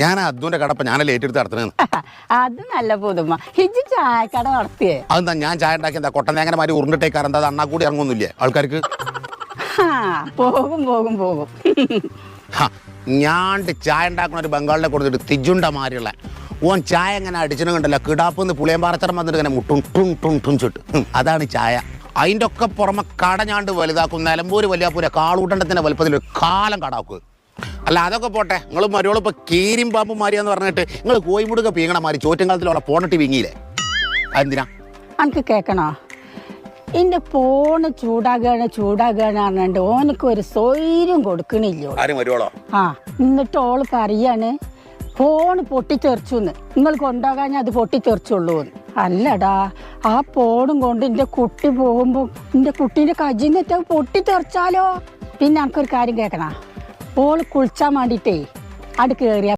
ഞാൻ അദ്ദുവിന്റെ കടപ്പ ഞാനല്ലേ ഏറ്റെടുത്ത് നടത്തുന്നത്. അത് നല്ല പുതുമ. ഹിജി ചായക്കട നടത്തിയേ? അതെന്താ ഞാൻ ചായ ഉണ്ടാക്കി എന്താ കൊട്ടനേങ്ങനമാര് ഉരുണ്ടിട്ടേക്കാറ് എന്താ അണ്ണാ കൂടി ഇറങ്ങുന്നില്ലേ ആൾക്കാർക്ക്? പോകും പോകും പോകും. ഞാണ്ട് ചായ ഉണ്ടാക്കുന്ന ഒരു ബംഗാളിനെ കൊടുത്തിട്ട് തിജുണ്ടമാരുള്ള ഓൻ ചായ എങ്ങനെ അടിച്ചിനും കണ്ടല്ലോ കിടാപ്പെന്ന് പുളിയമ്പാറച്ചറം വന്നിട്ട് ഇങ്ങനെ മുട്ടും ടും ടും ടും ചുട്ട്. അതാണ് ചായ. അതിൻ്റെ ഒക്കെ പുറമെ കട ഞാണ്ട് വലുതാക്കും. നിലമ്പൂര് വലിയാപ്പൂര കാളൂട്ടണ്ടത്തിൻ്റെ വലുപ്പത്തിൽ ഒരു കാലം കടാക്കുക. അല്ല അതൊക്കെ പോട്ടെ, നിങ്ങൾ മരുവോളം ഇപ്പോൾ കീരിയും പാമ്പും മാറിയാന്ന് പറഞ്ഞിട്ട് നിങ്ങൾ കോയിമുടുക പീങ്ങണ മാറി ചോറ്റങ്കാലത്തിലുള്ള പോണിട്ട് വീങ്ങിയില്ലേ? അതെന്തിനാ? എനിക്ക് കേൾക്കണോ? എൻ്റെ ഫോണ് ചൂടാകുകയാണ് പറഞ്ഞിട്ട് ഓനക്ക് ഒരു സ്വൈര്യം കൊടുക്കണില്ലോ. ആരും വരുവോളോ? എന്നിട്ട് ഓള് പറയാണ് ഫോണ് പൊട്ടിത്തെറിച്ചുന്ന്. നിങ്ങൾ കൊണ്ടുപോകാൻ അത് പൊട്ടിത്തെറിച്ചുള്ളൂ. അല്ലടാ, ആ ഫോണും കൊണ്ട് എൻ്റെ കുട്ടി പോകുമ്പോൾ എൻ്റെ കുട്ടീൻ്റെ കജിന്നറ്റ പൊട്ടിത്തെറിച്ചാലോ? പിന്നെ എനിക്കൊരു കാര്യം കേൾക്കണ, ഓള് കുളിച്ചാൻ വേണ്ടിയിട്ടേ അത് കയറിയ